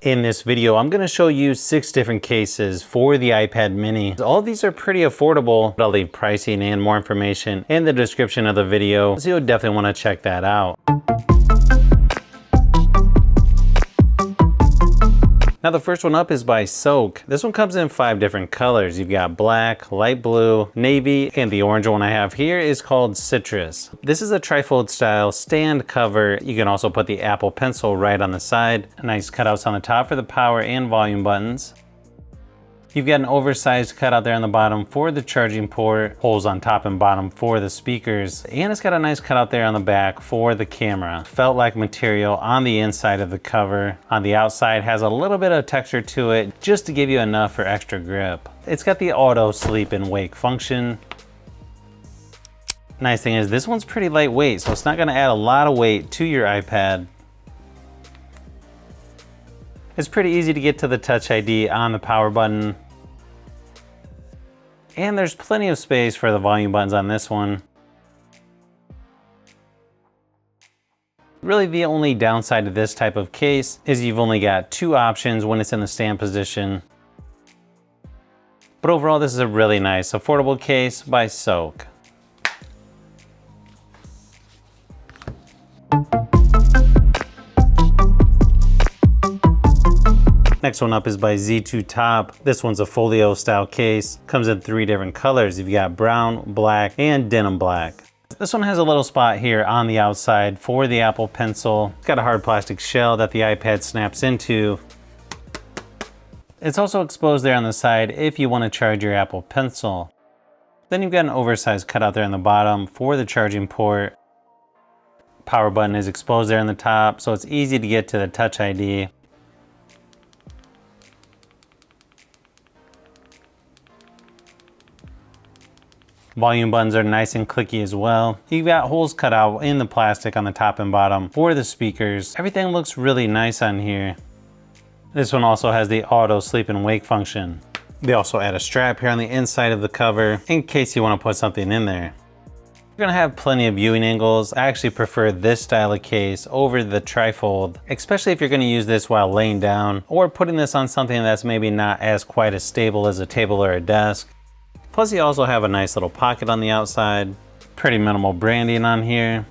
In this video, I'm going to show you 6 different cases for the iPad mini. All of these are pretty affordable, but I'll leave pricing and more information in the description of the video, so you'll definitely want to check that out. Now the first one up is by SOKE. This one comes in 5 different colors. You've got black, light blue, navy, and the orange one I have here is called citrus. This is a trifold style stand cover. You can also put the Apple Pencil right on the side. Nice cutouts on the top for the power and volume buttons. You've got an oversized cutout there on the bottom for the charging port, holes on top and bottom for the speakers, and it's got a nice cutout there on the back for the camera. Felt-like material on the inside of the cover. On the outside has a little bit of texture to it just to give you enough for extra grip. It's got the auto sleep and wake function. Nice thing is this one's pretty lightweight, so it's not going to add a lot of weight to your iPad. It's pretty easy to get to the Touch ID on the power button. And there's plenty of space for the volume buttons on this one. Really the only downside to this type of case is you've only got 2 options when it's in the stand position. But overall, this is a really nice, affordable case by SOKE. Next one up is by ZTOTOP. This one's a folio style case. Comes in 3 different colors. You've got brown, black, and denim black. This one has a little spot here on the outside for the Apple Pencil. It's got a hard plastic shell that the iPad snaps into. It's also exposed there on the side if you want to charge your Apple Pencil. Then you've got an oversized cutout there on the bottom for the charging port. Power button is exposed there on the top, so it's easy to get to the Touch ID. Volume buttons are nice and clicky as well. You've got holes cut out in the plastic on the top and bottom for the speakers. Everything looks really nice on here. This one also has the auto sleep and wake function. They also add a strap here on the inside of the cover in case you want to put something in there. You're gonna have plenty of viewing angles. I actually prefer this style of case over the trifold, especially if you're gonna use this while laying down or putting this on something that's maybe not as quite as stable as a table or a desk. Plus you also have a nice little pocket on the outside. Pretty minimal branding on here.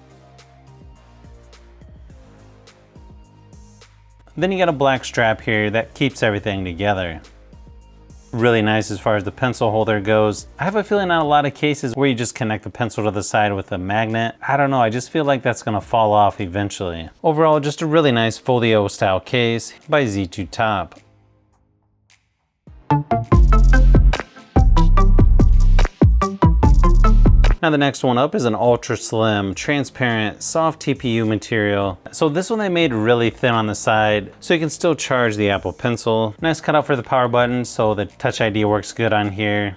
Then you got a black strap here that keeps everything together. Really nice as far as the pencil holder goes. I have a feeling on a lot of cases where you just connect the pencil to the side with a magnet. I don't know, I just feel like that's gonna fall off eventually. Overall, just a really nice folio style case by ZTOTOP. Now the next one up is an ultra slim, transparent, soft TPU material. So this one they made really thin on the side so you can still charge the Apple Pencil. Nice cutout for the power button so the Touch ID works good on here.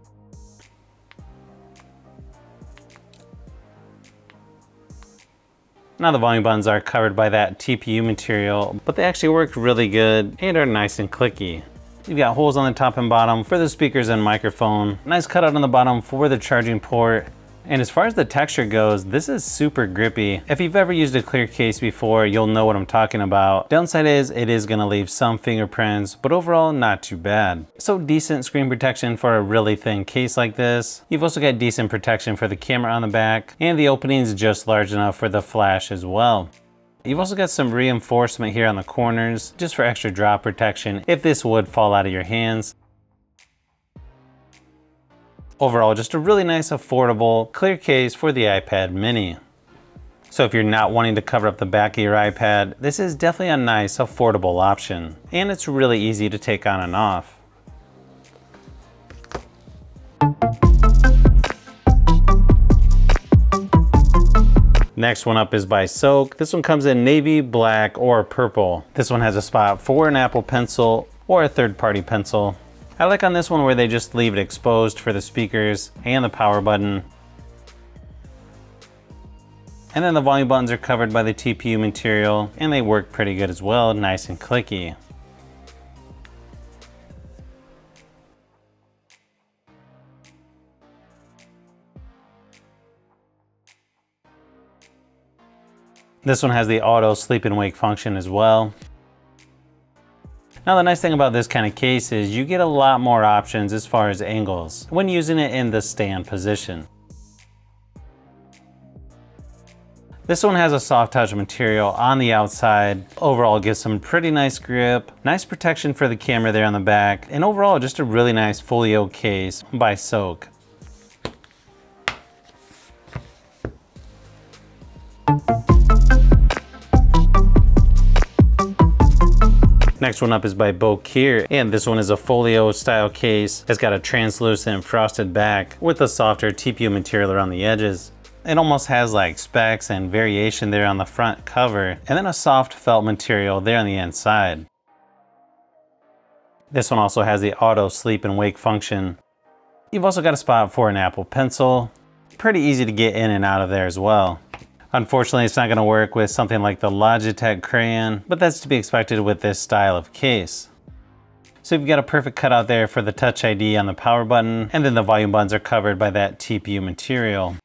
Now the volume buttons are covered by that TPU material, but they actually work really good and are nice and clicky. You've got holes on the top and bottom for the speakers and microphone. Nice cutout on the bottom for the charging port. And as far as the texture goes, this is super grippy. If you've ever used a clear case before, you'll know what I'm talking about. Downside is it is gonna leave some fingerprints, but overall not too bad. So decent screen protection for a really thin case like this. You've also got decent protection for the camera on the back, and the opening is just large enough for the flash as well. You've also got some reinforcement here on the corners, just for extra drop protection if this would fall out of your hands. Overall, just a really nice, affordable, clear case for the iPad mini. So if you're not wanting to cover up the back of your iPad, this is definitely a nice, affordable option. And it's really easy to take on and off. Next one up is by SOKE. This one comes in navy, black, or purple. This one has a spot for an Apple Pencil or a third-party pencil. I like on this one where they just leave it exposed for the speakers and the power button. And then the volume buttons are covered by the TPU material and they work pretty good as well, nice and clicky. This one has the auto sleep and wake function as well. Now the nice thing about this kind of case is you get a lot more options as far as angles when using it in the stand position. This one has a soft touch material on the outside. Overall gives some pretty nice grip, nice protection for the camera there on the back, and overall just a really nice folio case by SOKE. Next one up is by BOKEER, and this one is a folio style case. It's got a translucent frosted back with a softer TPU material around the edges. It almost has like specks and variation there on the front cover, and then a soft felt material there on the inside. This one also has the auto sleep and wake function. You've also got a spot for an Apple Pencil. Pretty easy to get in and out of there as well. Unfortunately, it's not going to work with something like the Logitech crayon, but that's to be expected with this style of case. So you've got a perfect cutout there for the Touch ID on the power button, and then the volume buttons are covered by that TPU material.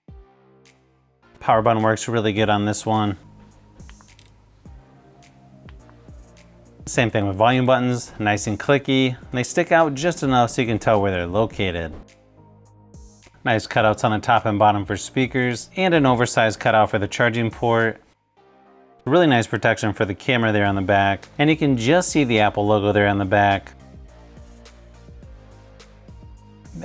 Power button works really good on this one. Same thing with volume buttons, nice and clicky. And they stick out just enough so you can tell where they're located. Nice cutouts on the top and bottom for speakers, and an oversized cutout for the charging port. Really nice protection for the camera there on the back, and you can just see the Apple logo there on the back.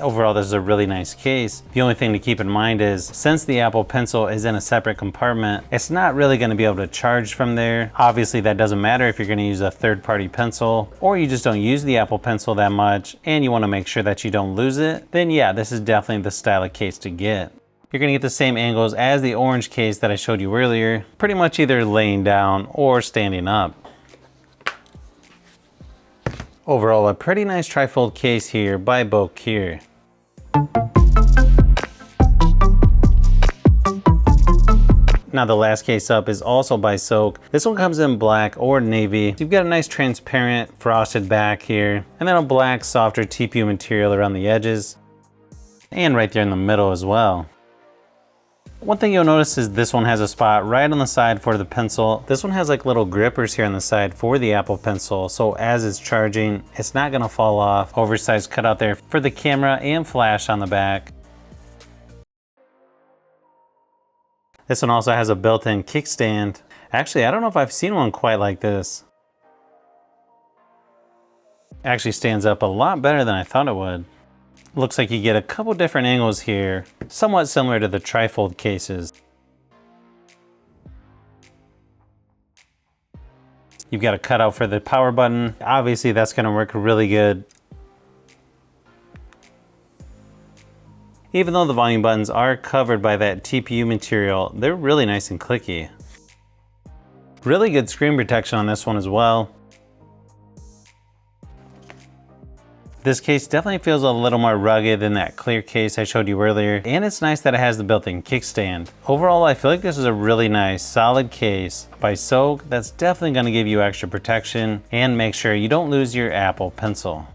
Overall, this is a really nice case. The only thing to keep in mind is, since the Apple Pencil is in a separate compartment, it's not really going to be able to charge from there. Obviously, that doesn't matter if you're going to use a third-party pencil, or you just don't use the Apple Pencil that much, and you want to make sure that you don't lose it, then yeah, this is definitely the style of case to get. You're going to get the same angles as the orange case that I showed you earlier, pretty much either laying down or standing up. Overall, a pretty nice trifold case here by BOKEER. Now the last case up is also by SOKE. This one comes in black or navy. You've got a nice transparent frosted back here, and then a black softer TPU material around the edges, and right there in the middle as well. One thing you'll notice is this one has a spot right on the side for the pencil. This one has like little grippers here on the side for the Apple Pencil, so as it's charging, it's not gonna fall off. Oversized cutout there for the camera and flash on the back. This one also has a built-in kickstand. Actually, I don't know if I've seen one quite like this. Actually stands up a lot better than I thought it would. Looks like you get a couple different angles here, somewhat similar to the trifold cases. You've got a cutout for the power button. Obviously that's going to work really good. Even though the volume buttons are covered by that TPU material, they're really nice and clicky. Really good screen protection on this one as well. This case definitely feels a little more rugged than that clear case I showed you earlier, and it's nice that it has the built-in kickstand. Overall, I feel like this is a really nice, solid case by SOKE that's definitely going to give you extra protection and make sure you don't lose your Apple Pencil.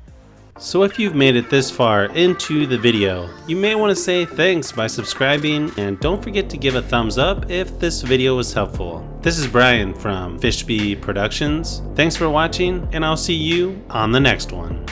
So if you've made it this far into the video, you may want to say thanks by subscribing, and don't forget to give a thumbs up if this video was helpful. This is Brian from Fishbee Productions. Thanks for watching, and I'll see you on the next one.